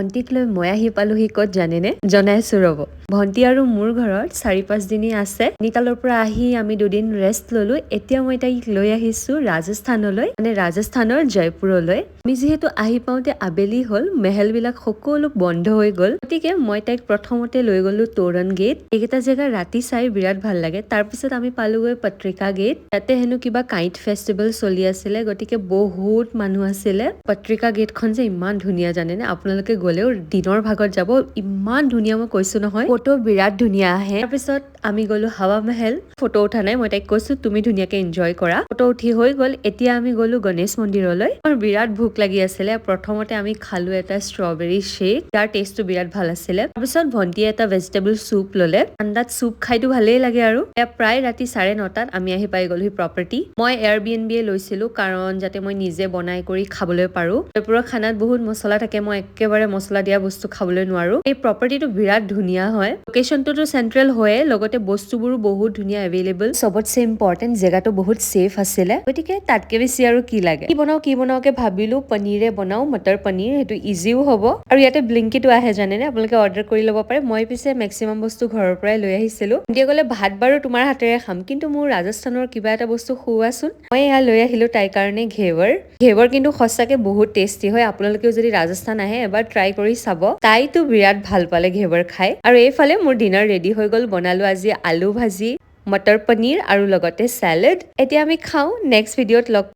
ভণ্টিক লৈ মই আহি পালোহি ক'ত জানেনে? জনাইছো ৰ'ব। ভণ্টি আৰু মোৰ ঘৰত 4-5 দিনী আছে। নিকালৰ পৰা আহি আমি দুদিন ৰেষ্ট ললো। এতিয়া মই তাইক লৈ আহিছো ৰাজস্থানলৈ, মানে ৰাজস্থানৰ জয়পুৰলৈ। আমি যিহেতু আহি পাওঁতে আবেলি হ'ল, মেহেল বিলাক সকলো বন্ধ হৈ গ'ল। গতিকে মই তাইক প্ৰথমতে লৈ গ'লো তোৰণ গেট। এইকেইটা জেগা ৰাতি চাই বিৰাট ভাল লাগে। তাৰপিছত আমি পালোগৈ পত্ৰিকা গেট। তাতে হেনো কিবা কাইট ফেষ্টিভেল চলি আছিলে, গতিকে বহুত মানুহ আছিলে। পত্ৰিকা গেটখন যে ইমান ধুনীয়া জানেনে? আপোনালোকে গ'লেও দিনৰ ভাগত যাব, ইমান ধুনীয়া মই কৈছো নহয়। ফটো বিৰাট ধুনীয়া আহে। তাৰপিছত আমি গ'লো হাৱা মহল। ফটো উঠা নাই, মই তাইক কৈছো তুমি ধুনীয়াকে এনজয় কৰা। ফটো উঠি হৈ গ'ল। এতিয়া আমি গ'লো গণেশ মন্দিৰলৈ। মোৰ বিৰাট ভোক লাগি আছিলে। প্ৰথমতে আমি খালো এটা ষ্ট্ৰবেৰী শ্বেক, তাৰ টেষ্টটো বিৰাট ভাল আছিলে। তাৰপিছত ভণ্টিয়ে এটা ভেজিটেবল চুপ ললে। ঠাণ্ডাত চুপ খাইতো ভালেই লাগে আৰু। প্ৰায় ৰাতি 9:30 আমি আহি পাই গ'লোহি প্ৰপাৰ্টি। মই এয়াৰবিএনবি লৈছিলো কাৰণ যাতে মই নিজে বনাই কৰি খাবলৈ পাৰো। জয়পুৰৰ খানাত বহুত মছলা থাকে, মই একেবাৰে মছলা দিয়া বস্তু খাবলৈ নোৱাৰো। এই প্ৰপাৰ্টিটো বিৰাট ধুনীয়া হয়। লোকেশ্যনটোতো চেন্ট্ৰেল হয়ে, লগতে বস্তুবোৰো বহুত ধুনীয়া এভেইলেবল। চবতছে ইম্পৰ্টেণ্ট জেগাটো বহুত ছেফ আছিলে। গতিকে তাতকে বেছি আৰু কি লাগে। কি বনাওকে ভাবিলো পনীৰে বনাও, মটৰ পনীৰ। সেইটো ইজিও হ'ব আৰু ইয়াতে ব্লিংকিটো আহে জানেনে? আপোনালোকে অৰ্ডাৰ কৰি ল'ব পাৰে। মই পিছে মেক্সিমাম বস্তু ঘৰৰ পৰাই লৈ আহিছিলো। এতিয়া গ'লে ভাত বাৰু তোমাৰ হাতেৰে খাম, কিন্তু মোৰ ৰাজস্থানৰ কিবা এটা বস্তু খুওৱাচোন। মই এয়া লৈ আহিলো তাইৰ কাৰণে ঘেৱৰ। ঘেৱৰ কিন্তু সঁচাকে বহুত টেষ্টি হয়। আপোনালোকেও যদি ৰাজস্থান আহে এবাৰ ট্ৰাই কৰি চাব। তাইতো বিৰাট ভাল পালে ঘেৱৰ খাই। আৰু এইফালে মোৰ ডিনাৰ ৰেডি হৈ গ'ল। বনালো আজি আলু ভাজি, মটৰ পনীৰ আৰু লগতে চেলাড। এতিয়া আমি খাওঁ। নেক্সট ভিডিঅ'ত লগ